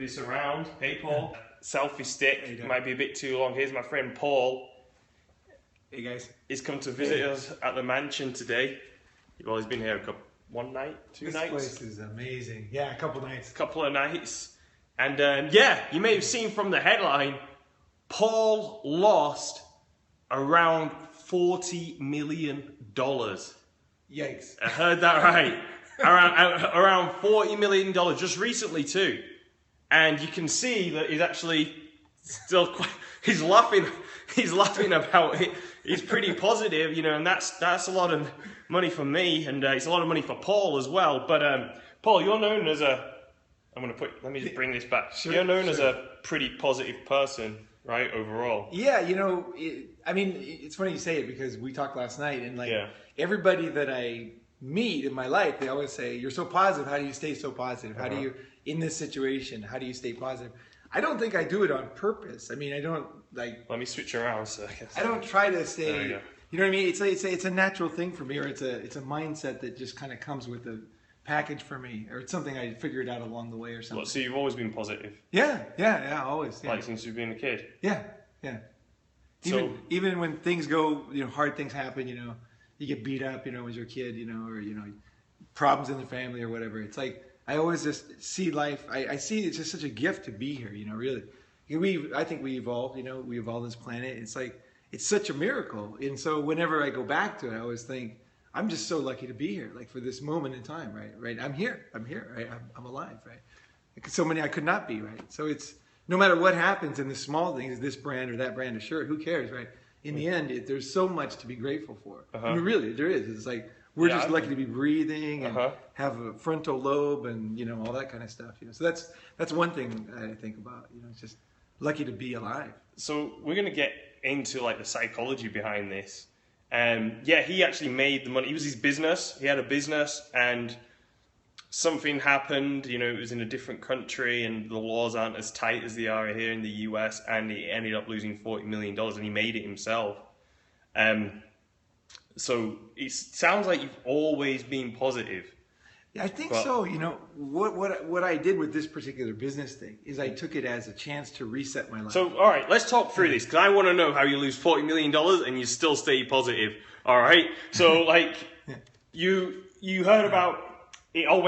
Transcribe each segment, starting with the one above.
this around. Hey, Paul. Selfie stick might be a bit too long. Here's my friend Paul. Hey, guys. He's come to visit us at the mansion today. Well, he's been here one night, two nights. This place is amazing. Yeah, a couple nights. Couple of nights. And yeah, you may have seen from the headline, Paul lost around $40 million. Yikes. I heard that right. around $40 million just recently too. And you can see that he's actually still quite, he's laughing about it. He's pretty positive, you know, and that's a lot of money for me, and it's a lot of money for Paul as well. But Paul, you're known as let me just bring this back. Sure, you're known as a pretty positive person, right, overall? Yeah, you know, it's funny you say it because we talked last night, and everybody that I meet in my life, they always say, "You're so positive. How do you stay so positive? How do you, in this situation, how do you stay positive?" I don't think I do it on purpose. I mean, I don't like. Let me switch around so I don't try to stay. You know what I mean? It's a natural thing for me, or it's a mindset that just kind of comes with the package for me, or it's something I figured out along the way or something. What, so you've always been positive? Yeah, always. Yeah. Like since you've been a kid? Yeah. Even when things go, you know, hard things happen, you know, you get beat up, you know, as you're a kid, you know, or, you know, problems in the family or whatever. It's like, I always just see life, I see it's just such a gift to be here, you know, really. I think we evolved, you know, we evolved this planet. It's like, it's such a miracle. And so whenever I go back to it, I always think, I'm just so lucky to be here, like for this moment in time, right? I'm here, right? I'm alive, right? Because so many I could not be, right? So it's, no matter what happens in the small things, this brand or that brand of shirt, who cares, right? In the end, there's so much to be grateful for. I mean, really, there is. It's like, we're just lucky to be breathing and have a frontal lobe and, you know, all that kind of stuff. You know, so that's one thing I think about. You know, it's just lucky to be alive. So we're going to get into like the psychology behind this. Yeah, he actually made the money. It was his business. He had a business, and something happened. You know, it was in a different country, and the laws aren't as tight as they are here in the US. And he ended up losing $40 million, and he made it himself. So it sounds like you've always been positive. Yeah, I think so. You know, what I did with this particular business thing is I took it as a chance to reset my life. So, all right, let's talk through this, because I want to know how you lose $40 million and you still stay positive. All right? So, like, you heard about it all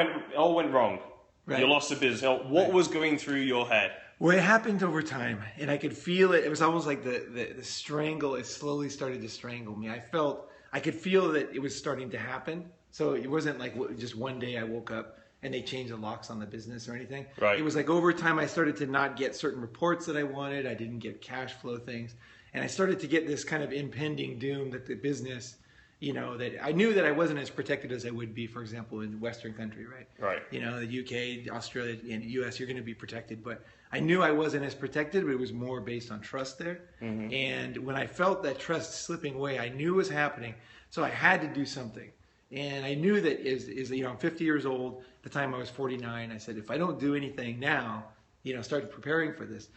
went wrong. Right. You lost the business. What was going through your head? Well, it happened over time, and I could feel it. It was almost like the strangle. It slowly started to strangle me. I could feel that it was starting to happen. So it wasn't like just one day I woke up and they changed the locks on the business or anything. Right. It was like over time I started to not get certain reports that I wanted. I didn't get cash flow things. And I started to get this kind of impending doom that the business, you know, that I knew that I wasn't as protected as I would be, for example, in Western country, right? Right. You know, the UK, Australia, and the US, you're going to be protected. But I knew I wasn't as protected, but it was more based on trust there. And when I felt that trust slipping away, I knew it was happening. So I had to do something. And I knew that you know, I'm 50 years old. At the time I was 49. I said, if I don't do anything now, you know, start preparing for this,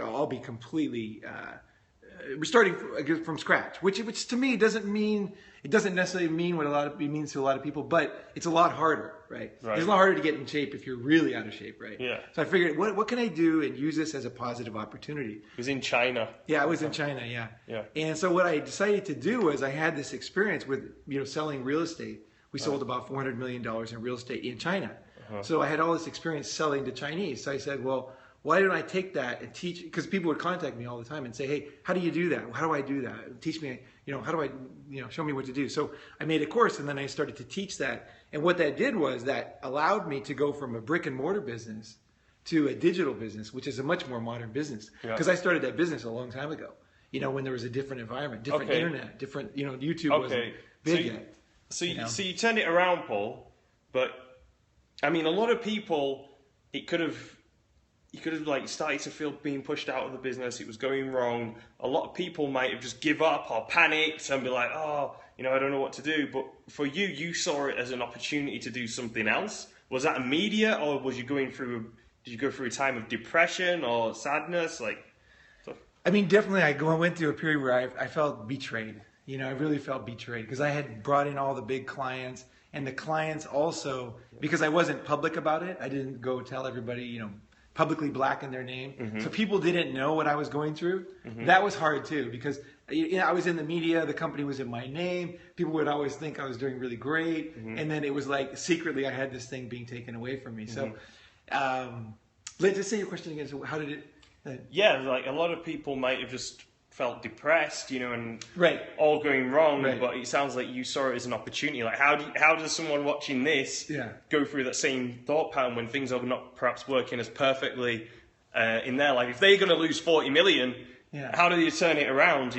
I'll be completely starting from scratch. Which to me doesn't necessarily mean what it means to a lot of people, but it's a lot harder, right? It's a lot harder to get in shape if you're really out of shape, right? Yeah. So I figured, what can I do and use this as a positive opportunity? It was in China. Yeah, I was in China, yeah. And so what I decided to do was I had this experience with, you know, selling real estate. We sold about $400 million in real estate in China. So I had all this experience selling to Chinese. So I said, well, why don't I take that and teach? Because people would contact me all the time and say, hey, how do you do that? How do I do that? Teach me, you know, how do I, you know, show me what to do. So I made a course, and then I started to teach that. And what that did was that allowed me to go from a brick and mortar business to a digital business, which is a much more modern business. Because I started that business a long time ago, you know, when there was a different environment, different internet, different, you know, YouTube wasn't big yet. So you turned it around, Paul, but I mean, a lot of people, you could have like started to feel being pushed out of the business. It was going wrong. A lot of people might have just give up or panicked and be like, oh, you know, I don't know what to do. But for you, you saw it as an opportunity to do something else. Was that immediate, or did you go through a time of depression or sadness? I mean, definitely I went through a period where I felt betrayed. You know, I really felt betrayed because I had brought in all the big clients, and the clients also, because I wasn't public about it, I didn't go tell everybody, you know, publicly blacken their name. So people didn't know what I was going through. That was hard too, because I was in the media, the company was in my name. People would always think I was doing really great. And then it was like secretly I had this thing being taken away from me. So let's just say your question again. So how did it? Yeah, like a lot of people might have just felt depressed, and Right. all going wrong, Right. but it sounds like you saw it as an opportunity. Like how does someone watching this go through that same thought pattern when things are not perhaps working as perfectly in their life? If they're going to lose 40 million, how do you turn it around,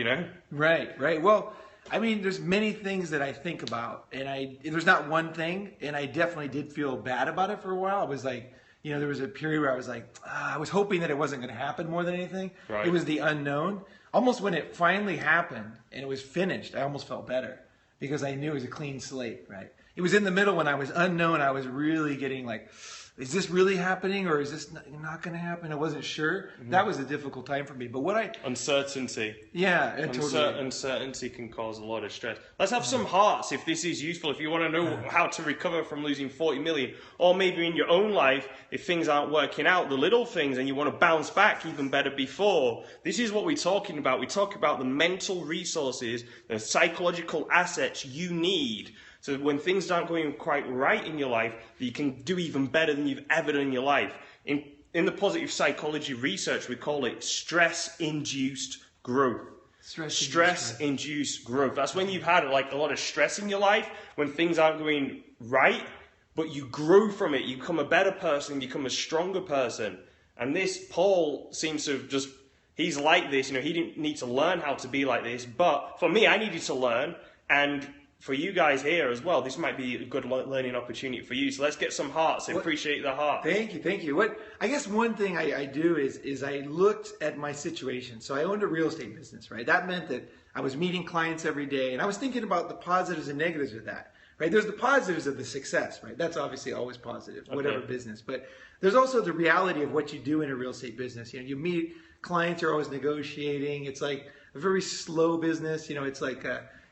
Right. Well, I mean, there's many things that I think about, and there's not one thing, and I definitely did feel bad about it for a while. I was like, there was a period where I was like, I was hoping that it wasn't going to happen more than anything. Right. It was the unknown. Almost when it finally happened and it was finished, I almost felt better because I knew it was a clean slate, right? It was in the middle when I was unknown. I was really getting like, is this really happening or is this not going to happen? I wasn't sure. That was a difficult time for me. But uncertainty. Yeah. Totally. Uncertainty can cause a lot of stress. Let's have some hearts if this is useful. If you want to know how to recover from losing 40 million, or maybe in your own life, if things aren't working out, the little things, and you want to bounce back even better before. This is what we're talking about. We talk about the mental resources, the psychological assets you need. So when things aren't going quite right in your life, you can do even better than you've ever done in your life. In the positive psychology research, we call it stress-induced growth. Stress-induced growth. That's when you've had like a lot of stress in your life, when things aren't going right, but you grow from it. You become a better person, you become a stronger person. And this, Paul seems to have he's like this. He didn't need to learn how to be like this. But for me, I needed to learn. And for you guys here as well, this might be a good learning opportunity for you. So let's get some hearts. I appreciate the heart. Thank you. I guess one thing I do is I looked at my situation. So I owned a real estate business, right? That meant that I was meeting clients every day, and I was thinking about the positives and negatives of that, right? There's the positives of the success, right? That's obviously always positive, whatever business. But there's also the reality of what you do in a real estate business. You meet clients, you're always negotiating. It's like a very slow business. It's like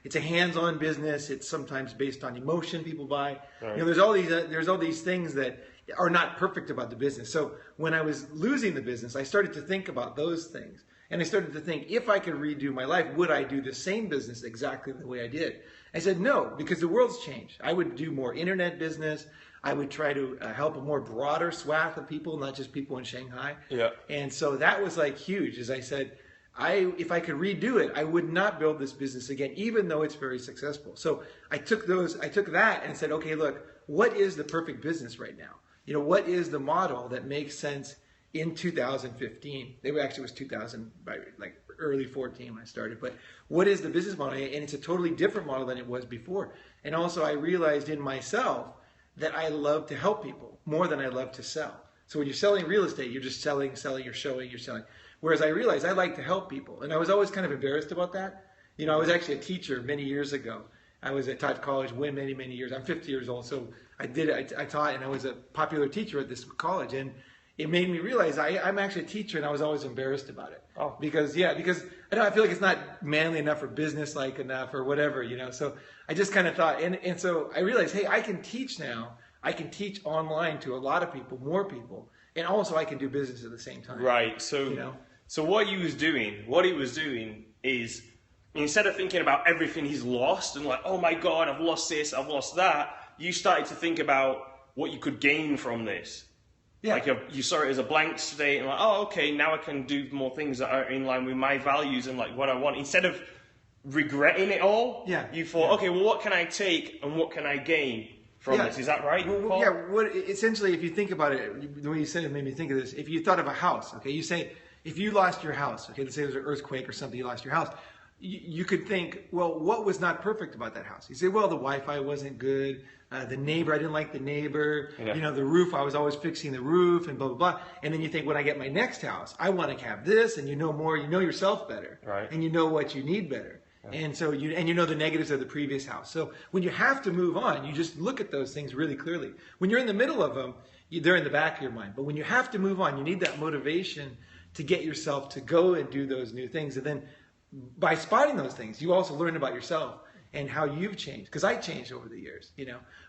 it's a hands-on business. It's sometimes based on emotion people buy. Right. There's all these things that are not perfect about the business. So when I was losing the business, I started to think about those things. And I started to think, if I could redo my life, would I do the same business exactly the way I did? I said no, because the world's changed. I would do more internet business. I would try to help a more broader swath of people, not just people in Shanghai. Yeah. And so that was like huge, as I said, if I could redo it, I would not build this business again, even though it's very successful. So I took that and said, okay, look, what is the perfect business right now? What is the model that makes sense in 2015? It actually was 2000, by like early 14 when I started. But what is the business model? And it's a totally different model than it was before. And also I realized in myself that I love to help people more than I love to sell. So when you're selling real estate, you're just selling, you're showing, you're selling. Whereas I realized I like to help people. And I was always kind of embarrassed about that. I was actually a teacher many years ago. I taught college many, many years. I'm 50 years old. So I taught, and I was a popular teacher at this college. And it made me realize I'm actually a teacher, and I was always embarrassed about it. Oh. Because I feel like it's not manly enough or business-like enough or whatever, So I just kind of thought, and so I realized, hey, I can teach now. I can teach online to a lot of people, more people. And also I can do business at the same time. Right. So what he was doing is, instead of thinking about everything he's lost and like, oh my God, I've lost this, I've lost that, you started to think about what you could gain from this. Yeah. Like you saw it as a blank slate and like, oh, okay, now I can do more things that are in line with my values and like what I want. Instead of regretting it all, you thought, okay, well, what can I take and what can I gain from this? Is that right, Paul? Essentially, if you think about it, the way you said it made me think of this. If you thought of a house, okay, you say, if you lost your house, okay, let's say there's an earthquake or something, you lost your house, you could think, well, what was not perfect about that house? You say, well, the Wi-Fi wasn't good, the neighbor, I didn't like the neighbor, the roof, I was always fixing the roof, and blah, blah, blah. And then you think, when I get my next house, I want to have this, and you know more, you know yourself better, right? And you know what you need better. And so you know the negatives of the previous house. So when you have to move on, you just look at those things really clearly. When you're in the middle of them, they're in the back of your mind. But when you have to move on, you need that motivation to get yourself to go and do those new things. And then by spotting those things, you also learn about yourself. and how you've changed. Because I changed over the years,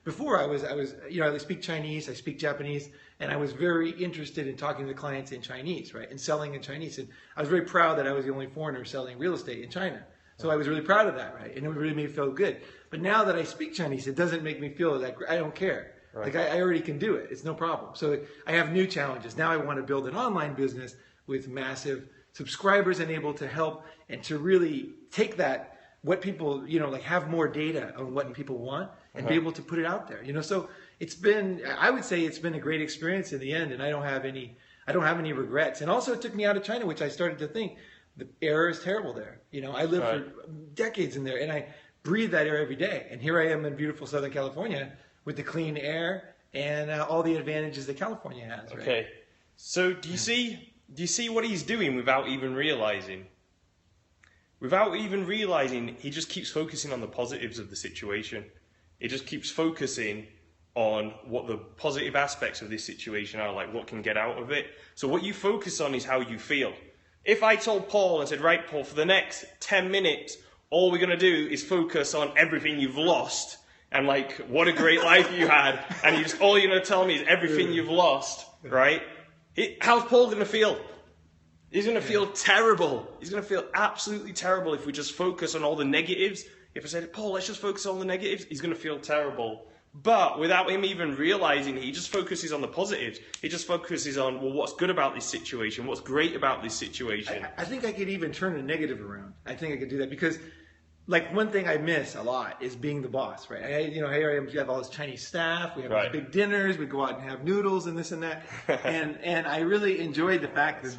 Before I speak Chinese, I speak Japanese, and I was very interested in talking to clients in Chinese, right? And selling in Chinese. And I was very proud that I was the only foreigner selling real estate in China. So I was really proud of that, right? And it really made me feel good. But now that I speak Chinese, it doesn't make me feel like I don't care. Right. Like I already can do it. It's no problem. So I have new challenges. Now I want to build an online business with massive subscribers and able to help and to really take that, what people, have more data on what people want and be able to put it out there, So I would say it's been a great experience in the end, and I don't have any regrets. And also it took me out of China, which I started to think the air is terrible there. I lived for decades in there, and I breathe that air every day. And here I am in beautiful Southern California with the clean air and all the advantages that California has. Right? Okay, so do you see what he's doing without even realizing? Without even realizing, he just keeps focusing on the positives of the situation. He just keeps focusing on what the positive aspects of this situation are, like what can get out of it. So what you focus on is how you feel. If I told Paul and said, right, Paul, for the next 10 minutes, all we're going to do is focus on everything you've lost, and like, what a great life you had, and all you're going to tell me is everything you've lost, right? How's Paul going to feel? He's going to feel terrible. He's going to feel absolutely terrible if we just focus on all the negatives. If I said, Paul, let's just focus on the negatives, he's going to feel terrible. But without him even realizing, he just focuses on the positives. He just focuses on, well, what's good about this situation? What's great about this situation? I think I could even turn the negative around. I think I could do that because, like, one thing I miss a lot is being the boss, right? Here I am. We have all this Chinese staff. We have these big dinners. We go out and have noodles and this and that. and I really enjoyed the fact that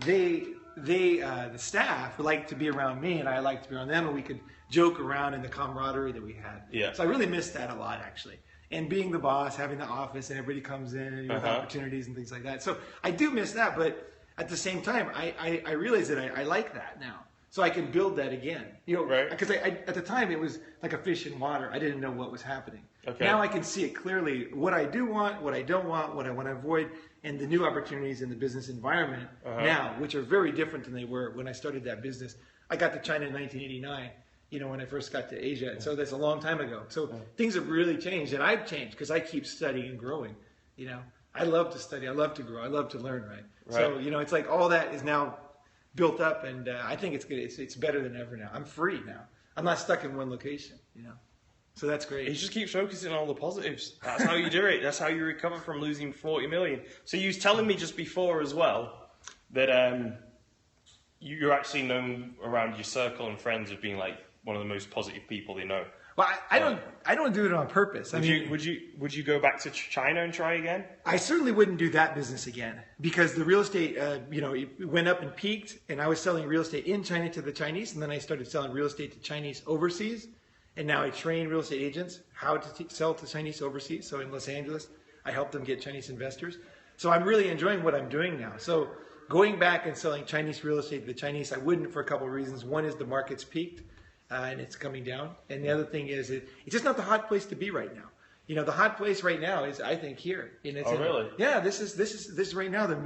the staff like to be around me, and I like to be around them, and we could joke around in the camaraderie that we had. Yeah. So I really missed that a lot, actually. And being the boss, having the office, and everybody comes in and with opportunities and things like that. So I do miss that, but at the same time, I realize that I like that now. So I can build that again. Because at the time it was like a fish in water. I didn't know what was happening. Okay. Now I can see it clearly, what I do want, what I don't want, what I want to avoid, and the new opportunities in the business environment now, which are very different than they were when I started that business. I got to China in 1989, when I first got to Asia. So that's a long time ago. So things have really changed, and I've changed because I keep studying and growing. I love to study. I love to grow. I love to learn, right? So, it's like all that is now built up, and I think it's good. It's better than ever now. I'm free now. I'm not stuck in one location, So that's great. He just keeps focusing on all the positives. That's how you do it. That's how you recover from losing 40 million. So you was telling me just before as well that you're actually known around your circle and friends as being like one of the most positive people they know. Well, I don't do it on purpose. Would you go back to China and try again? I certainly wouldn't do that business again because the real estate, it went up and peaked, and I was selling real estate in China to the Chinese, and then I started selling real estate to Chinese overseas, and now I train real estate agents how to sell to Chinese overseas. So in Los Angeles, I help them get Chinese investors. So I'm really enjoying what I'm doing now. So going back and selling Chinese real estate to the Chinese, I wouldn't for a couple of reasons. One is the market's peaked. And it's coming down. And the other thing is, it's just not the hot place to be right now. The hot place right now is, I think, here. Really? Yeah, this is right now. The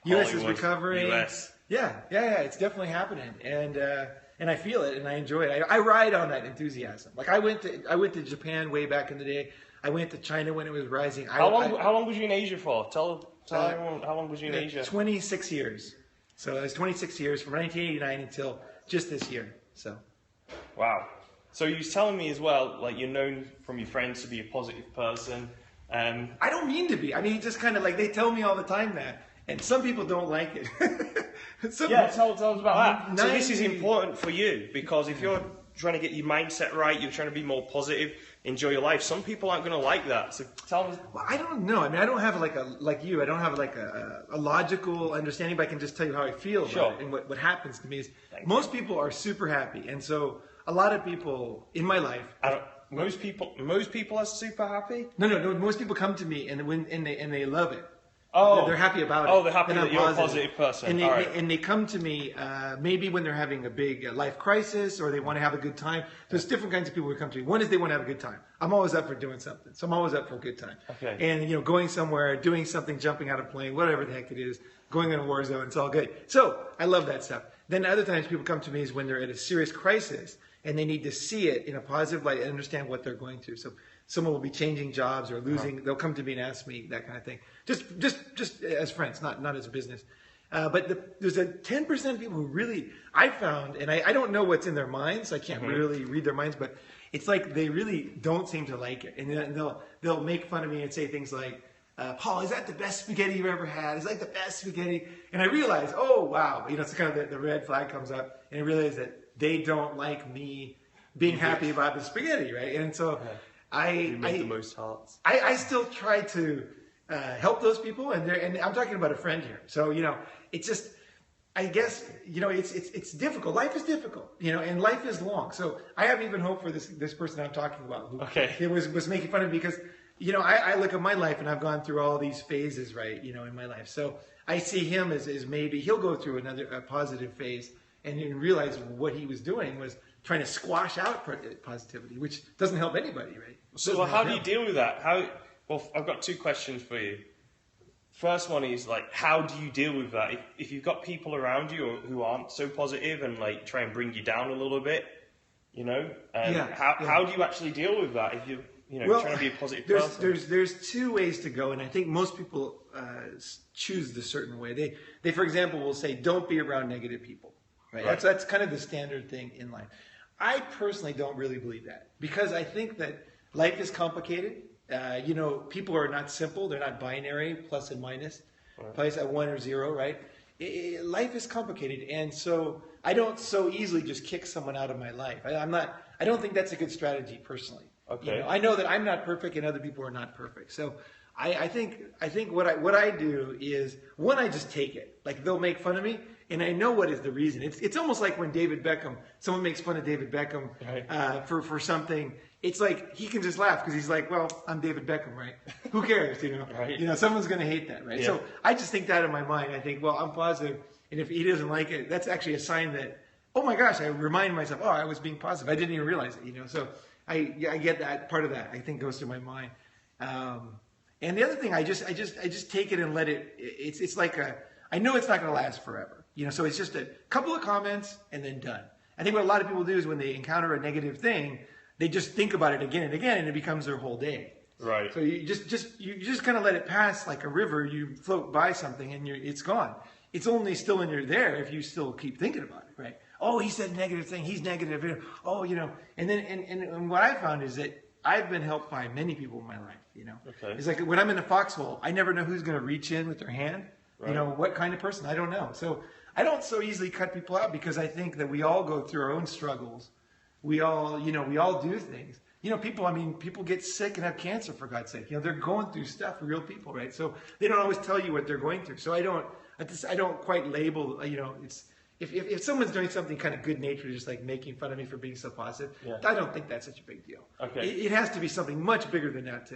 US is recovering. US. Yeah, it's definitely happening, and I feel it, and I enjoy it. I ride on that enthusiasm. Like I went to Japan way back in the day. I went to China when it was rising. How long was you in Asia for? Tell everyone, how long was you in Asia? 26 years. So it was 26 years from 1989 until just this year. So. Wow. So you was telling me as well, like you're known from your friends to be a positive person. I don't mean to be. I mean, just kind of like they tell me all the time that, and some people don't like it. Tell us about that. So this is important for you because if you're trying to get your mindset right, you're trying to be more positive, enjoy your life. Some people aren't going to like that. So tell us. Well, I don't know. I mean, I don't have like you. I don't have like a logical understanding, but I can just tell you how I feel about it. And what happens to me is most people are super happy, and so. A lot of people in my life. Most people are super happy. No. Most people come to me and they love it. Oh, they're happy about it. Oh, they're happy that you're a positive person. And they come to me maybe when they're having a big life crisis or they want to have a good time. There's different kinds of people who come to me. One is they want to have a good time. I'm always up for doing something, so I'm always up for a good time. Okay. And going somewhere, doing something, jumping out of a plane, whatever the heck it is, going in a war zone, it's all good. So I love that stuff. Then other times people come to me is when they're at a serious crisis. and they need to see it in a positive light and understand what they're going through. So someone will be changing jobs or losing, they'll come to me and ask me that kind of thing. Just as friends, not as a business. But there's a 10% of people who really, I found, and I don't know what's in their minds, I can't really read their minds, but it's like they really don't seem to like it. And then they'll make fun of me and say things like, Paul, is that the best spaghetti you've ever had? Is like the best spaghetti? And I realize, oh, wow. It's kind of the red flag comes up, and I realize that they don't like me being happy about the spaghetti, right? And so You make the most hearts. I still try to help those people, and I'm talking about a friend here. So, it's just, I guess, it's difficult. Life is difficult, and life is long. So I have even hope for this person I'm talking about who was making fun of me because, I look at my life and I've gone through all these phases, right, in my life. So I see him as maybe he'll go through a positive phase and then realize what he was doing was trying to squash out positivity, which doesn't help anybody, right? So how do you deal with that? Well, I've got two questions for you. First one is how do you deal with that? If you've got people around you who aren't so positive and try and bring you down a little bit, how do you actually deal with that if you're trying to be a positive person? There's two ways to go, and I think most people choose the certain way. They for example will say don't be around negative people, right? That's kind of the standard thing in life. I personally don't really believe that because I think that life is complicated. People are not simple. They're not binary, plus and minus, place at 1 or 0, right? Life is complicated. And so I don't so easily just kick someone out of my life. I don't think that's a good strategy personally. Okay. I know that I'm not perfect and other people are not perfect. So I think what I do is, one, I just take it. They'll make fun of me and I know what is the reason. It's almost like when someone makes fun of David Beckham for something. It's like he can just laugh because he's like, well, I'm David Beckham, right? Who cares, Right. Someone's going to hate that, right? Yeah. So I just think that in my mind. I think, well, I'm positive, and if he doesn't like it, that's actually a sign that, oh my gosh, I remind myself, I was being positive. I didn't even realize it, So I get that part of that. I think goes through my mind. And the other thing, I just take it and let it. It's like I know it's not going to last forever, So it's just a couple of comments and then done. I think what a lot of people do is when they encounter a negative thing, they just think about it again and again, and it becomes their whole day. Right. So you just kind of let it pass like a river. You float by something, and it's gone. It's only still in there if you still keep thinking about it, right? Oh, he said a negative thing. He's negative. Oh, And then and what I found is that I've been helped by many people in my life. Okay. It's like when I'm in a foxhole, I never know who's going to reach in with their hand. Right. What kind of person? I don't know. So I don't so easily cut people out because I think that we all go through our own struggles. We all do things. People get sick and have cancer, for God's sake. They're going through stuff, real people, right? So they don't always tell you what they're going through. So I don't quite label, it's, if someone's doing something kind of good-natured, just like making fun of me for being so positive, I don't think that's such a big deal. Okay. It has to be something much bigger than that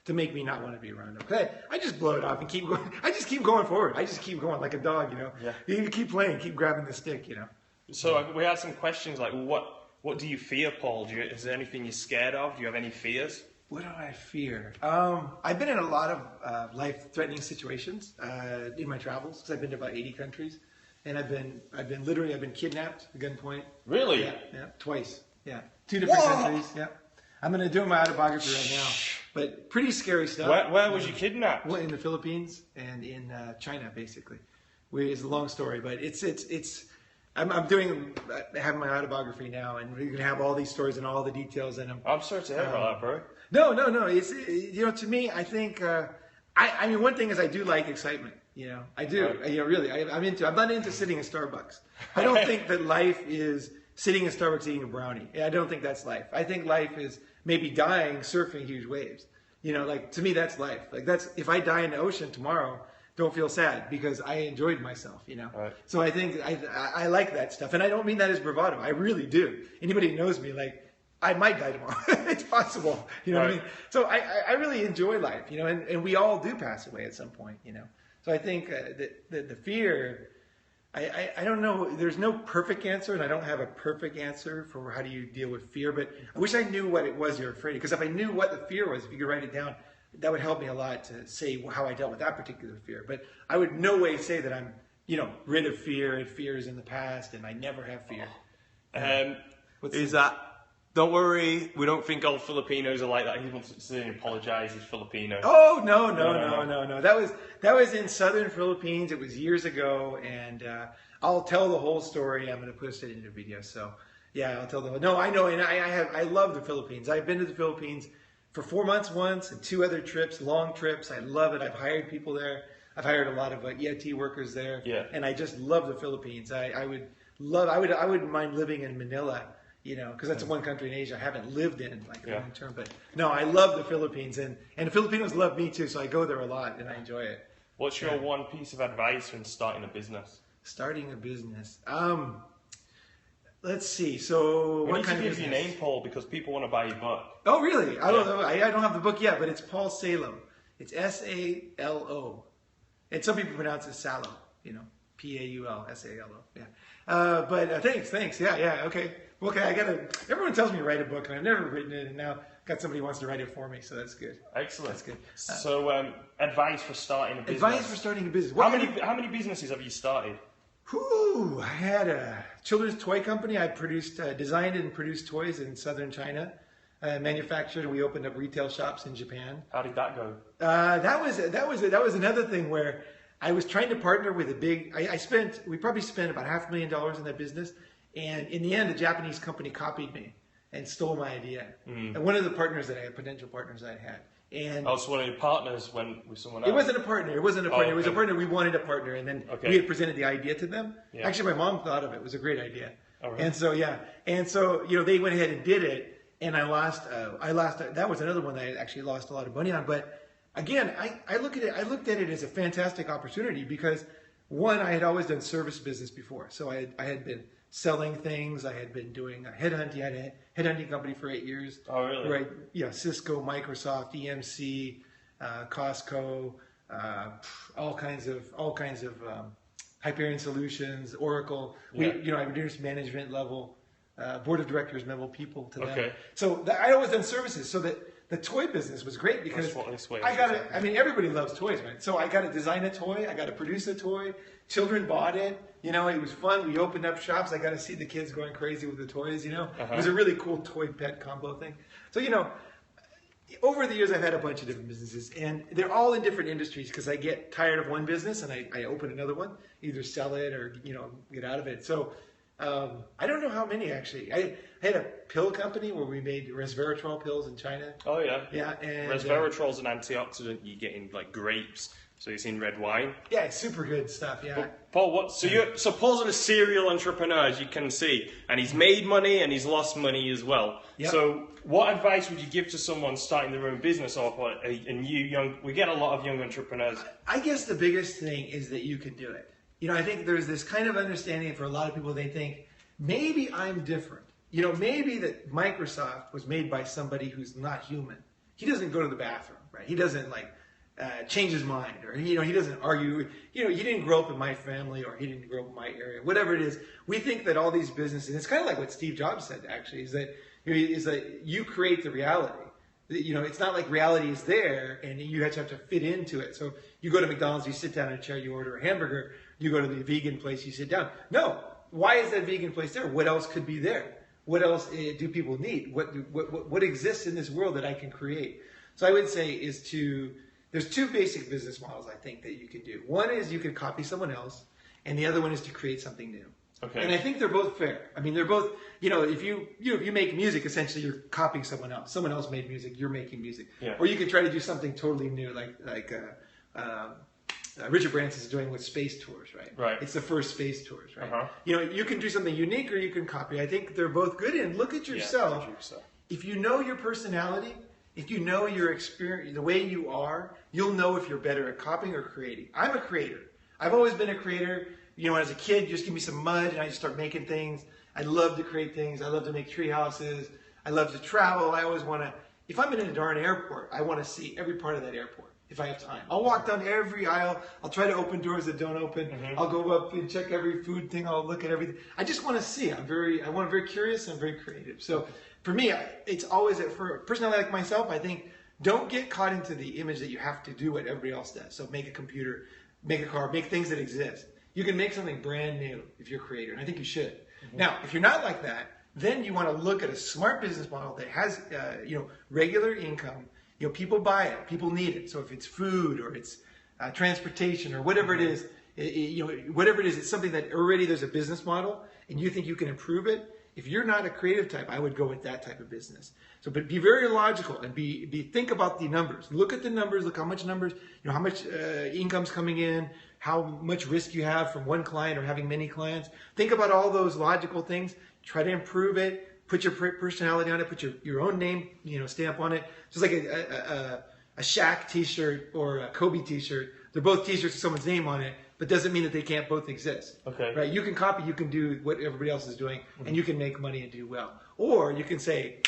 to make me not want to be around them. Okay, I just blow it off and keep going. I just keep going forward. I just keep going like a dog, Yeah. You keep playing, keep grabbing the stick, So we had some questions like, what do you fear, Paul? Is there anything you're scared of? Do you have any fears? What do I fear? I've been in a lot of life-threatening situations in my travels because I've been to about 80 countries, and I've been kidnapped at gunpoint. Really? Yeah, twice. Yeah, 2 different countries. Yeah, I'm going to do my autobiography right now, but pretty scary stuff. Where was you kidnapped? Well, in the Philippines and in China, basically. It's a long story, but it's. I'm having my autobiography now, and we're gonna have all these stories and all the details in them. I'm sorry to hear about that, bro. No. It's to me, I think. I mean, one thing is I do like excitement. I do. Right. Really, I'm not into sitting in Starbucks. I don't think that life is sitting in Starbucks eating a brownie. I don't think that's life. I think life is maybe dying surfing huge waves. To me, that's life. That's if I die in the ocean tomorrow. Don't feel sad because I enjoyed myself, Right. So I think I like that stuff, and I don't mean that as bravado. I really do. Anybody who knows me, I might die tomorrow. It's possible, what I mean. So I really enjoy life, and we all do pass away at some point, So I think that the fear, I don't know. There's no perfect answer, and I don't have a perfect answer for how do you deal with fear. But I wish I knew what it was you're afraid of, because if I knew what the fear was, if you could write it down. That would help me a lot to say how I dealt with that particular fear. But I would no way say that I'm, rid of fear and fears in the past and I never have fear. is that, don't worry, we don't think all Filipinos are like that. He wants to say apologize, he's Filipino. Oh, no. That was in southern Philippines. It was years ago, and I'll tell the whole story. I'm going to post it in a video. So, yeah, I'll tell the whole. No, I know, and I love the Philippines. I've been to the Philippines for 4 months once, and 2 other trips, long trips. I love it. I've hired people there. I've hired a lot of EIT workers there. Yeah. And I just love the Philippines. I wouldn't mind living in Manila, because that's one country in Asia I haven't lived in long term. But no, I love the Philippines, and the Filipinos love me too. So I go there a lot, and I enjoy it. What's your one piece of advice when starting a business? Starting a business. Let's see. So We what need kind to of give business? your name, Paul, because people want to buy your book. Oh, really? I don't know. I don't have the book yet, but it's Paul Salo. It's Salo. And some people pronounce it Salo, Paul, Salo. Yeah. But thanks. Yeah. Okay. Everyone tells me to write a book, and I've never written it, and now got somebody who wants to write it for me, so that's good. Excellent. That's good. So, advice for starting a business. Advice for starting a business. How many businesses have you started? I had a children's toy company. I designed and produced toys in southern China. Manufactured, and we opened up retail shops in Japan. How did that go? That was another thing where I was trying to partner with a big. We probably spent about $500,000 in that business, and in the end, a Japanese company copied me and stole my idea. And one of the potential partners I had. And so one of your partners went with someone else? It wasn't a partner. It was a Okay. partner. We wanted a partner, and then we had presented the idea to them. Yeah. Actually, my mom thought of it. It was a great idea. All right. And so they went ahead and did it. And I lost. That was another one that I actually lost a lot of money on. But again, I looked at it as a fantastic opportunity because one, I had always done service business before, so I had been selling things. I had been doing headhunting. I had a headhunting company for 8 years. Oh, really? Right. Yeah. Cisco, Microsoft, EMC, Costco, all kinds of Hyperion Solutions, Oracle. Yeah. I reduced management level. Board of directors level people to them. Okay. So I always done services. So that the toy business was great because everybody loves toys, right? So I got to design a toy. I got to produce a toy. Children bought it. It was fun. We opened up shops. I got to see the kids going crazy with the toys, It was a really cool toy pet combo thing. So, over the years, I've had a bunch of different businesses, and they're all in different industries because I get tired of one business and I open another one, either sell it or, get out of it. So, I don't know how many actually. I had a pill company where we made resveratrol pills in China. Oh yeah. Yeah, and resveratrol's an antioxidant you get in grapes, so it's in red wine. Yeah, it's super good stuff. Yeah. But Paul, so Paul's a serial entrepreneur, as you can see, and he's made money and he's lost money as well. Yep. So, what advice would you give to someone starting their own business or a new young? We get a lot of young entrepreneurs. I guess the biggest thing is that you can do it. I think there's this kind of understanding for a lot of people. They think maybe I'm different. Maybe that Microsoft was made by somebody who's not human. He doesn't go to the bathroom, right? He doesn't change his mind, or he doesn't argue. He didn't grow up in my family, or he didn't grow up in my area. Whatever it is, we think that all these businesses. It's kind of like what Steve Jobs said. Actually, is that you create the reality. It's not like reality is there, and you have to fit into it. So you go to McDonald's, you sit down in a chair, you order a hamburger. You go to the vegan place, you sit down. No, why is that vegan place there? What else could be there? What else do people need? What exists in this world that I can create? So I would say there's 2 basic business models I think that you could do. One is you could copy someone else, and the other one is to create something new. Okay. And I think they're both fair. I mean, they're both. If you make music, essentially you're copying someone else. Someone else made music, you're making music. Yeah. Or you could try to do something totally new, like Richard Branson's doing with space tours, right? Right. It's the first space tours, right? Uh-huh. You can do something unique or you can copy. I think they're both good. And look at yourself. Yeah, if you know your personality, if you know your experience, the way you are, you'll know if you're better at copying or creating. I'm a creator. I've always been a creator. As a kid, just give me some mud and I just start making things. I love to create things. I love to make tree houses. I love to travel. I always want to, if I'm in a darn airport, I want to see every part of that airport. If I have time, I'll walk down every aisle. I'll try to open doors that don't open. Mm-hmm. I'll go up and check every food thing. I'll look at everything. I just want to see. I'm very curious and very creative. So for me, it's always for a personality like myself. I think don't get caught into the image that you have to do what everybody else does. So make a computer, make a car, make things that exist. You can make something brand new if you're a creator, and I think you should. Mm-hmm. Now, if you're not like that, then you want to look at a smart business model that has, regular income. People buy it, people need it. So if it's food or it's transportation or whatever it is, whatever it is, it's something that already there's a business model and you think you can improve it. If you're not a creative type, I would go with that type of business. So, but be very logical and think about the numbers. Look at the numbers. Look how much numbers, how much income's coming in, how much risk you have from one client or having many clients. Think about all those logical things. Try to improve it. Put your personality on it. Put your own name, stamp on it. Just like a Shaq T-shirt or a Kobe T-shirt. They're both T-shirts with someone's name on it, but doesn't mean that they can't both exist. Okay. Right? You can copy, you can do what everybody else is doing, and you can make money and do well. Or you can say,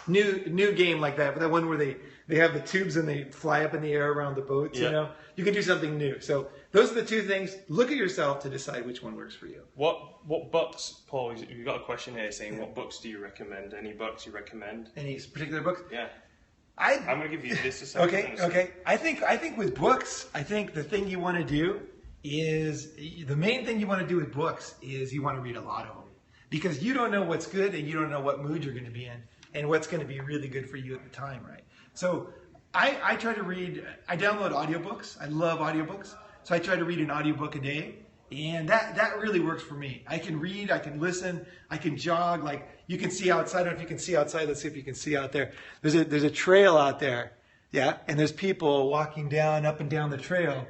new game like that one where they have the tubes and they fly up in the air around the boats. Yeah. You can do something new. So those are the two things. Look at yourself to decide which one works for you. What books, Paul? You've got a question here saying, what books do you recommend? Any books you recommend? Any particular books? Yeah. I'm going to give you this a second. Okay. I think with books, I think the thing you want to do is, the main thing you want to do with books is you want to read a lot of them. Because you don't know what's good and you don't know what mood you're going to be in and what's going to be really good for you at the time, right? So I try to read, I download audiobooks. I love audiobooks. So I try to read an audiobook a day. And that really works for me. I can read, I can listen, I can jog. Like you can see outside. I don't know if you can see outside. Let's see if you can see out there. There's a trail out there. Yeah. And there's people walking up and down the trail.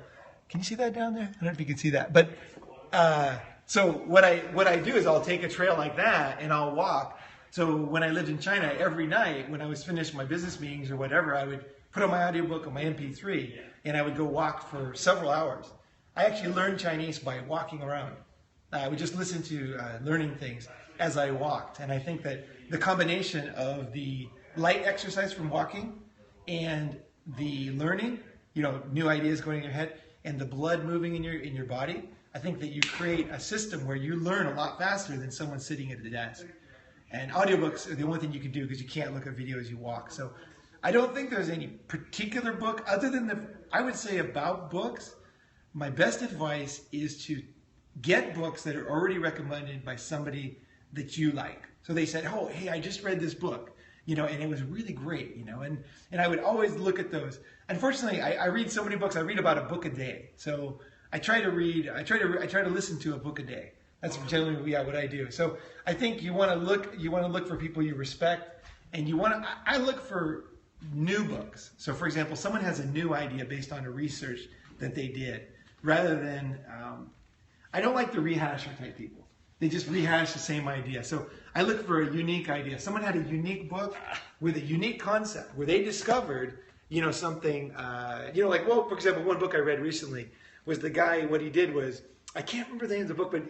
Can you see that down there? I don't know if you can see that. But so what I do is I'll take a trail like that and I'll walk. So when I lived in China, every night when I was finished my business meetings or whatever, I would put on my audiobook on my MP3 and I would go walk for several hours. I actually learned Chinese by walking around. I would just listen to learning things as I walked. And I think that the combination of the light exercise from walking and the learning, new ideas going in your head, and the blood moving in your body, I think that you create a system where you learn a lot faster than someone sitting at the desk. And audiobooks are the only thing you can do because you can't look at video as you walk. So I don't think there's any particular book other than I would say about books. My best advice is to get books that are already recommended by somebody that you like. So they said, oh, hey, I just read this book, and it was really great, and I would always look at those. Unfortunately, I read so many books. I read about a book a day. So I try to listen to a book a day. That's generally what I do. So I think you want to look for people you respect, and I look for new books. So for example, someone has a new idea based on a research that they did. Rather than, I don't like the rehasher type people. They just rehash the same idea. So I look for a unique idea. Someone had a unique book with a unique concept where they discovered, something, for example, one book I read recently was the guy, what he did was, I can't remember the name of the book, but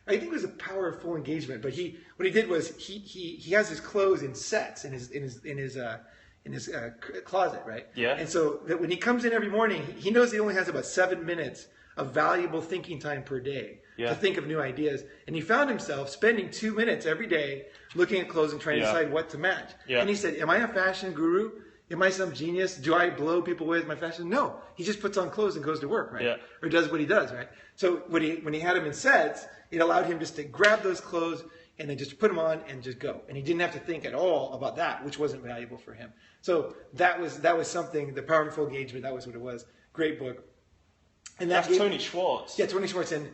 I think it was The Power of Full Engagement. But what he did was he has his clothes in sets in his closet, right? Yeah. And so that when he comes in every morning, he knows he only has about 7 minutes of valuable thinking time per day to think of new ideas. And he found himself spending 2 minutes every day looking at clothes and trying to decide what to match. Yeah. And he said, am I a fashion guru? Am I some genius? Do I blow people away with my fashion? No. He just puts on clothes and goes to work, right? Yeah. Or does what he does, right? So when he had them in sets, it allowed him just to grab those clothes and then just put them on and just go. And he didn't have to think at all about that, which wasn't valuable for him. So that was something, The Power of Full Engagement, that was what it was. Great book. And that's Tony Schwartz. Yeah, Tony Schwartz. And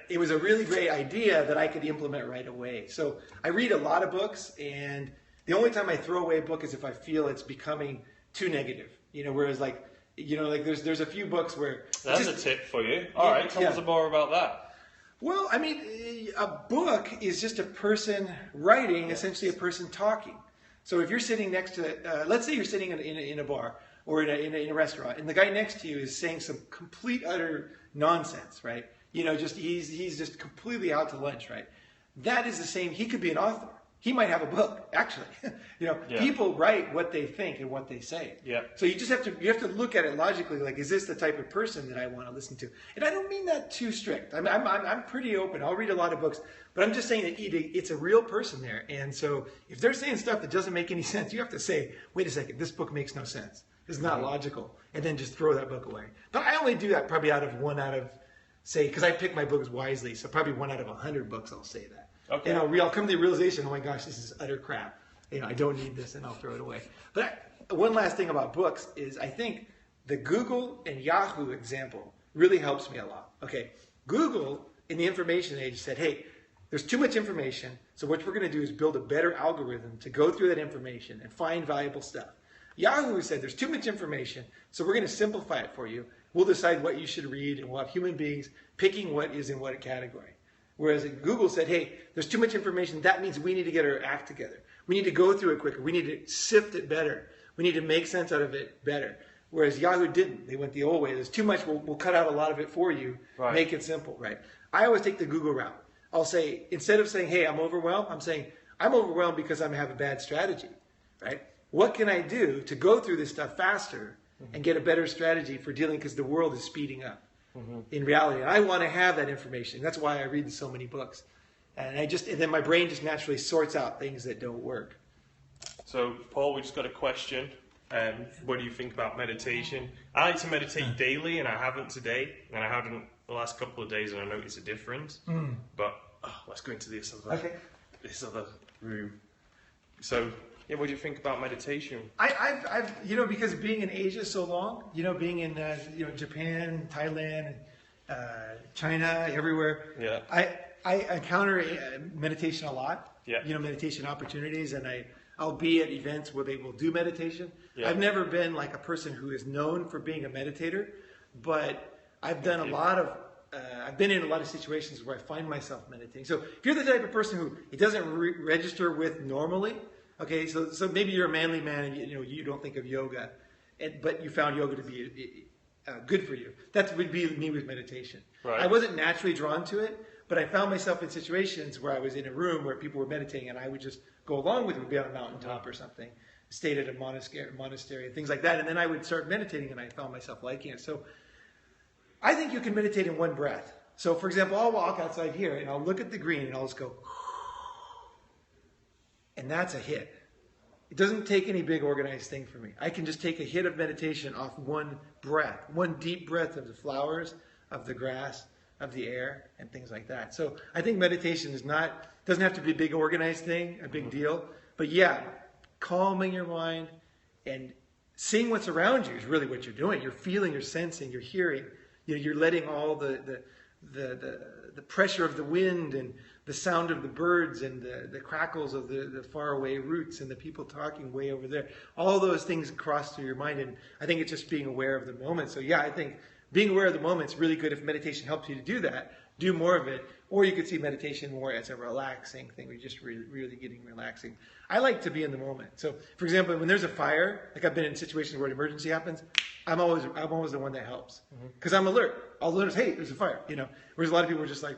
it was a really great idea that I could implement right away. So I read a lot of books, and the only time I throw away a book is if I feel it's becoming too negative. Whereas there's a few books where... That's a tip for you. All right, tell us more about that. Well, I mean, a book is just a person writing, essentially a person talking. So if you're sitting next to, let's say you're sitting in a bar or in a restaurant, and the guy next to you is saying some complete utter nonsense, right? He's just completely out to lunch, right? That is the same. He could be an author. He might have a book, actually. People write what they think and what they say. Yeah. So you just have to look at it logically. Like, is this the type of person that I want to listen to? And I don't mean that too strict. I'm pretty open. I'll read a lot of books, but I'm just saying that it's a real person there. And so if they're saying stuff that doesn't make any sense, you have to say, wait a second, this book makes no sense. It's not logical. And then just throw that book away. But I only do that probably because I pick my books wisely. So probably 1 out of 100 books I'll say that. Okay. And I'll come to the realization, oh my gosh, this is utter crap. I don't need this, and I'll throw it away. But one last thing about books is I think the Google and Yahoo example really helps me a lot. Okay, Google in the information age said, hey, there's too much information, so what we're going to do is build a better algorithm to go through that information and find valuable stuff. Yahoo said there's too much information, so we're going to simplify it for you. We'll decide what you should read, and we'll have human beings picking what is in what category. Whereas Google said, hey, there's too much information. That means we need to get our act together. We need to go through it quicker. We need to sift it better. We need to make sense out of it better. Whereas Yahoo didn't. They went the old way. There's too much. We'll cut out a lot of it for you. Right. Make it simple, right? I always take the Google route. I'll say, instead of saying, hey, I'm overwhelmed, I'm saying, I'm overwhelmed because I have a bad strategy, right? What can I do to go through this stuff faster and get a better strategy for dealing, because the world is speeding up in reality. And I want to have that information. That's why I read so many books. And then my brain just naturally sorts out things that don't work. So, Paul, we just got a question. What do you think about meditation? I like to meditate daily, and I haven't today, and I haven't the last couple of days, and I noticed a difference. But let's go into this other room. So, yeah, what do you think about meditation? I've because being in Asia so long, being in Japan, Thailand, China, everywhere. Yeah. I encounter meditation a lot. Yeah. Meditation opportunities, and I'll be at events where they will do meditation. Yeah. I've never been like a person who is known for being a meditator, but I've done I've been in a lot of situations where I find myself meditating. So if you're the type of person who it doesn't register with normally, okay, so maybe you're a manly man and you don't think of yoga, but you found yoga to be good for you. That would be me with meditation. Right. I wasn't naturally drawn to it, but I found myself in situations where I was in a room where people were meditating, and I would just go along with them, be on a mountaintop or something, stayed at a monastery, and things like that, and then I would start meditating, and I found myself liking it. So I think you can meditate in one breath. So, for example, I'll walk outside here, and I'll look at the green, and I'll just go, and that's a hit. It doesn't take any big organized thing for me. I can just take a hit of meditation off one breath, one deep breath of the flowers, of the grass, of the air, and things like that. So I think meditation doesn't have to be a big organized thing, a big deal. But yeah, calming your mind and seeing what's around you is really what you're doing. You're feeling, you're sensing, you're hearing. You're letting all the pressure of the wind and the sound of the birds and the crackles of the faraway roots and the people talking way over there. All those things cross through your mind, and I think it's just being aware of the moment. So yeah, I think being aware of the moment is really good. If meditation helps you to do that, do more of it. Or you could see meditation more as a relaxing thing, where you're just really getting relaxing. I like to be in the moment. So, for example, when there's a fire, like I've been in situations where an emergency happens, I'm always the one that helps, because I'm alert. I'll notice, hey, there's a fire. Whereas a lot of people are just like,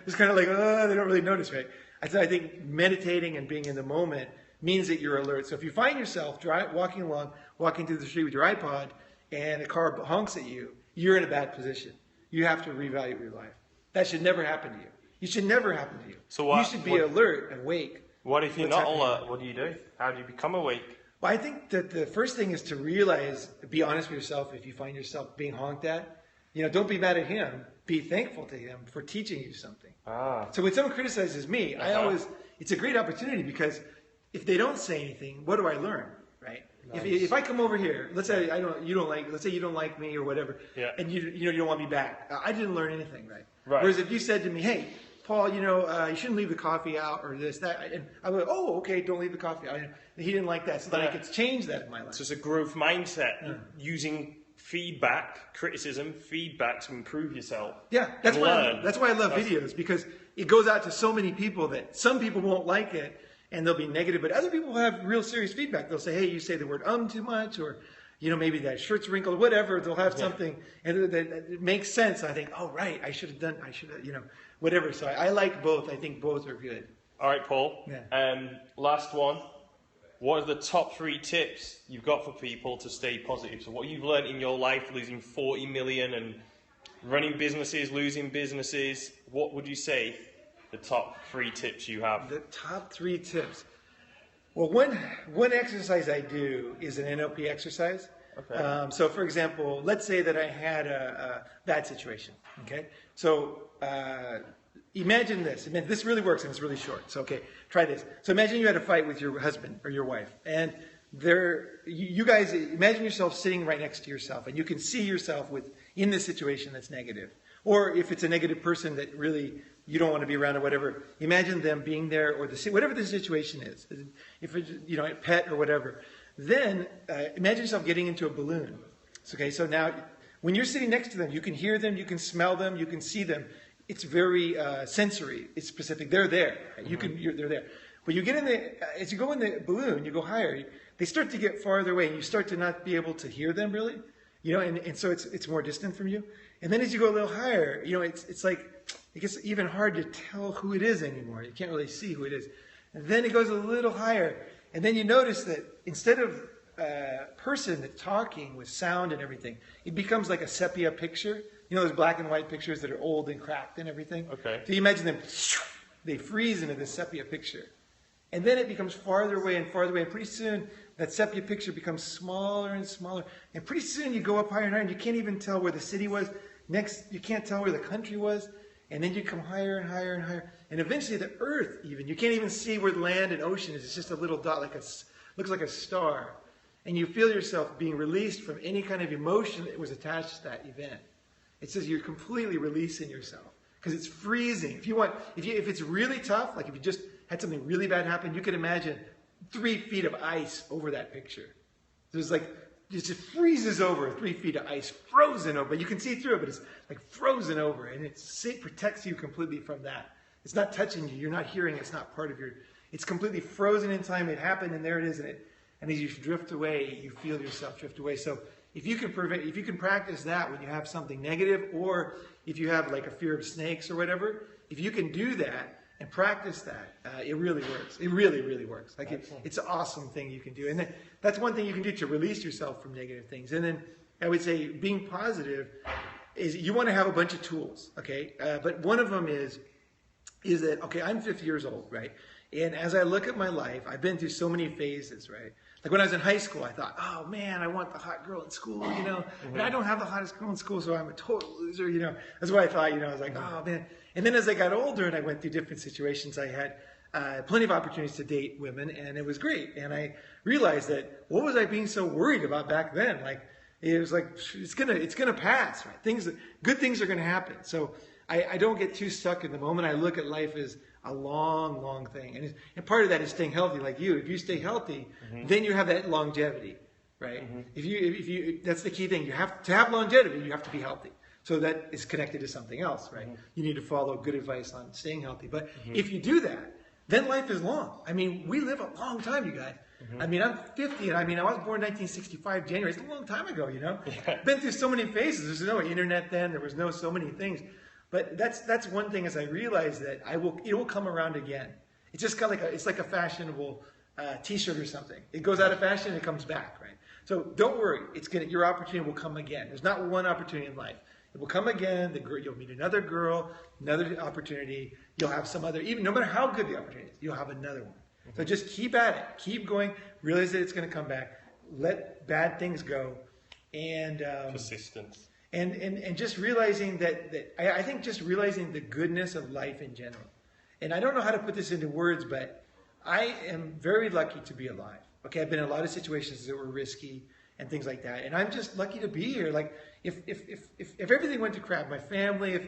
just kind of like, they don't really notice, right? I think meditating and being in the moment means that you're alert. So if you find yourself walking through the street with your iPod, and a car honks at you, you're in a bad position. You have to reevaluate your life. That should never happen to you. You should never happen to you. So you should be alert and awake. What if you're not alert? What do you do? How do you become awake? Well, I think that the first thing is to realize, be honest with yourself. If you find yourself being honked at, don't be mad at him. Be thankful to him for teaching you something. So when someone criticizes me, it's a great opportunity, because if they don't say anything, what do I learn, right? Nice. If I come over here, let's say you don't like me or whatever, and you don't want me back, I didn't learn anything, right? Whereas if you said to me, hey, Paul, you shouldn't leave the coffee out, or this, that, and I would, oh, okay, don't leave the coffee out. He didn't like that, so then I could change that in my life. So it's a growth mindset, using criticism, feedback to improve yourself. Yeah, that's why I love videos, because it goes out to so many people that some people won't like it, and they'll be negative, but other people have real serious feedback. They'll say, hey, you say the word too much, or maybe that shirt's wrinkled, whatever. They'll have something, and it makes sense. I think, oh, right, I should have, whatever. So I like both. I think both are good. All right, Paul. Yeah. Last one. What are the top 3 tips you've got for people to stay positive? So what you've learned in your life, losing 40 million and running businesses, losing businesses, what would you say the top 3 tips you have? The top 3 tips. Well, one exercise I do is an NLP exercise. Okay. So, for example, let's say that I had a bad situation. Okay. So imagine this. This really works and it's really short. So, okay, try this. So imagine you had a fight with your husband or your wife. And you guys, imagine yourself sitting right next to yourself. And you can see yourself in this situation that's negative. Or if it's a negative person that really you don't want to be around or whatever, imagine them being there or whatever the situation is. If it's, a pet or whatever. Then imagine yourself getting into a balloon. Okay, so now when you're sitting next to them, you can hear them, you can smell them, you can see them. It's very sensory. It's specific. They're there. Right? They're there. But you get as you go in the balloon, you go higher. They start to get farther away, and you start to not be able to hear them really. And so it's more distant from you. And then as you go a little higher, it's like it gets even hard to tell who it is anymore. You can't really see who it is. And then it goes a little higher, and then you notice that instead of person that's talking with sound and everything, it becomes like a sepia picture. Those black and white pictures that are old and cracked and everything? Okay. So you imagine them, they freeze into this sepia picture. And then it becomes farther away and farther away. And pretty soon, that sepia picture becomes smaller and smaller. And pretty soon you go up higher and higher, and you can't even tell where the city was. Next, you can't tell where the country was. And then you come higher and higher and higher. And eventually the earth even, you can't even see where the land and ocean is. It's just a little dot, looks like a star. And you feel yourself being released from any kind of emotion that was attached to that event. It says you're completely releasing yourself because it's freezing. If it's really tough, like if you just had something really bad happen, you could imagine 3 feet of ice over that picture. There's it just freezes over 3 feet of ice, frozen over. But you can see through it, but it's like frozen over, and it protects you completely from that. It's not touching you. You're not hearing. It's not part of your. It's completely frozen in time. It happened, and there it is, and as you drift away, you feel yourself drift away. So if you can practice that when you have something negative, or if you have like a fear of snakes or whatever, if you can do that and practice that, it really works. It really, really works. It's an awesome thing you can do. And then that's one thing you can do to release yourself from negative things. And then I would say being positive is you want to have a bunch of tools, okay? But one of them is that, okay, I'm 50 years old, right? And as I look at my life, I've been through so many phases, right? Like when I was in high school, I thought, oh man, I want the hot girl in school, and I don't have the hottest girl in school, so I'm a total loser, That's what I thought, I was like, oh man. And then as I got older and I went through different situations, I had plenty of opportunities to date women, and it was great. And I realized that what was I being so worried about back then? Like it was like it's gonna pass, right? Good things are gonna happen. So I don't get too stuck in the moment. I look at life as a long, long thing. And part of that is staying healthy like you. If you stay healthy, then you have that longevity, right? If you that's the key thing. You have to have longevity, you have to be healthy. So that is connected to something else, right? You need to follow good advice on staying healthy. But if you do that, then life is long. I mean, we live a long time, you guys. I mean, I'm 50, and I was born in 1965, January. It's a long time ago, Yeah. Been through so many phases. There's no internet then. There was no so many things. But that's one thing as I realize that it will come around again. It's just kind of it's like a fashionable T-shirt or something. It goes out of fashion and it comes back, right? So don't worry. Your opportunity will come again. There's not one opportunity in life. It will come again. You'll meet another girl, another opportunity. You'll have some other, even no matter how good the opportunity is, you'll have another one. So just keep at it. Keep going. Realize that it's going to come back. Let bad things go. And persistence. And just realizing I think just realizing the goodness of life in general. And I don't know how to put this into words, but I am very lucky to be alive. Okay, I've been in a lot of situations that were risky and things like that. And I'm just lucky to be here. Like if everything went to crap, my family,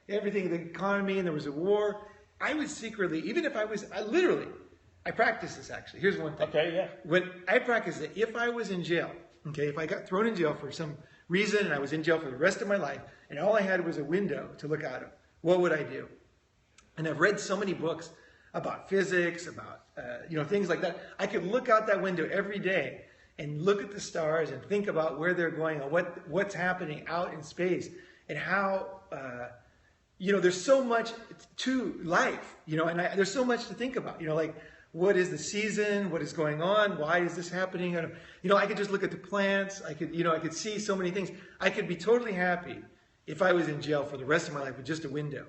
everything, the economy, and there was a war, I would secretly, even if I practice this actually. Here's one thing. Okay, yeah. When I practice it, if I was in jail, okay, if I got thrown in jail for some reason and I was in jail for the rest of my life and all I had was a window to look out of, what would I do? And I've read so many books about physics, about things like that. I could look out that window every day and look at the stars and think about where they're going and what's happening out in space and how there's so much to life, and there's so much to think about, like what is the season, what is going on, why is this happening? I could just look at the plants. I could see so many things. I could be totally happy if I was in jail for the rest of my life with just a window.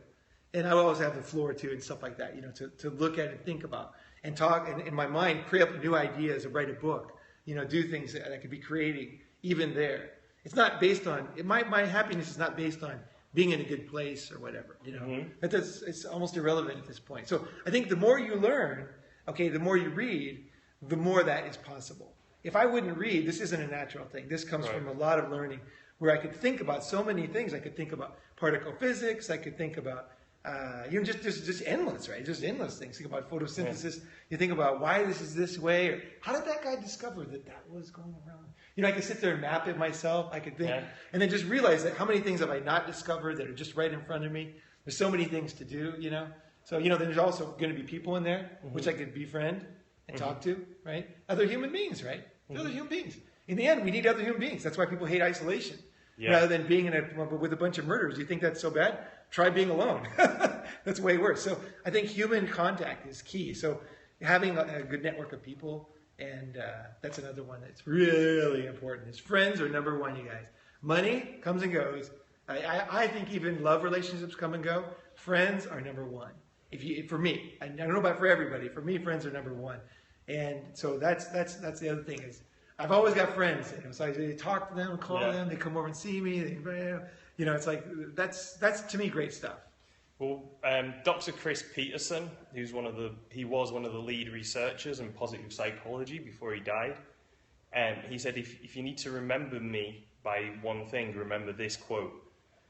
And I would always have the floor too and stuff like that, to look at and think about and talk and in my mind, create up new ideas and write a book, do things that I could be creating even there. It's not based on, my happiness is not based on being in a good place or whatever, you know. It's almost irrelevant at this point. So I think the more you learn, okay, the more you read, the more that is possible. If I wouldn't read, this isn't a natural thing. This comes from a lot of learning where I could think about so many things. I could think about particle physics. I could think about, just endless, right? Just endless things. Think about photosynthesis. You think about why this is this way, or how did that guy discover that was going around? You know, I could sit there and map it myself. I could think, and then just realize that how many things have I not discovered that are just right in front of me? There's so many things to do, you know. So, you know, there's also going to be people in there which I could befriend and talk to, right? Other human beings, right? Other human beings. In the end, we need other human beings. That's why people hate isolation. Rather than being with a bunch of murderers. You think that's so bad? Try being alone. That's way worse. So I think human contact is key. So having a good network of people, and that's another one that's really important. Is friends are number one, you guys. Money comes and goes. I think even love relationships come and go. Friends are number one. For me, I don't know about for everybody. For me, friends are number one. And so that's the other thing is I've always got friends. So I talk to them, call them, they come over and see me. You know, it's like that's to me great stuff. Well, Dr. Chris Peterson, he was one of the lead researchers in positive psychology before he died. He said, if you need to remember me by one thing, remember this quote.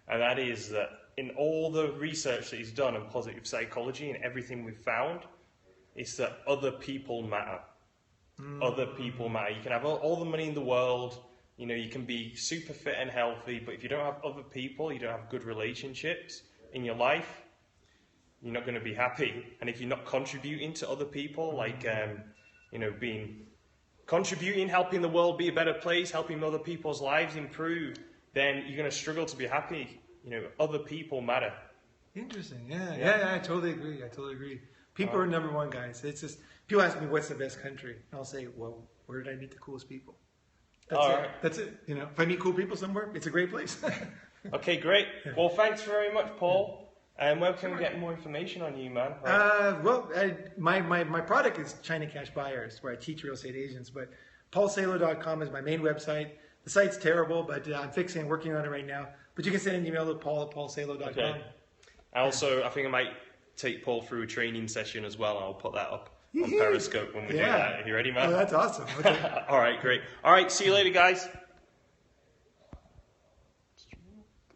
And that is that in all the research that he's done on positive psychology and everything we've found, it's that other people matter. Other people matter. You can have all the money in the world, you know, you can be super fit and healthy, but if you don't have other people, you don't have good relationships in your life, you're not going to be happy. And if you're not contributing to other people, like, you know, contributing, helping the world be a better place, helping other people's lives improve, then you're going to struggle to be happy. You know, other people matter. Interesting. Yeah, I totally agree. People are number one, guys. It's just, people ask me, what's the best country? And I'll say, well, where did I meet the coolest people? That's it. You know, if I meet cool people somewhere, it's a great place. Okay, great. Well, thanks very much, Paul. And where can we get more information on you, man? My product is China Cash Buyers, where I teach real estate agents. But paulsalo.com is my main website. The site's terrible, but I'm working on it right now. But you can send an email to paul@paulsalo.com. Okay. I think I might take Paul through a training session as well. I'll put that up on Periscope when we do that. Are you ready, man? Oh, that's awesome. Okay. All right, great. All right, see you later, guys.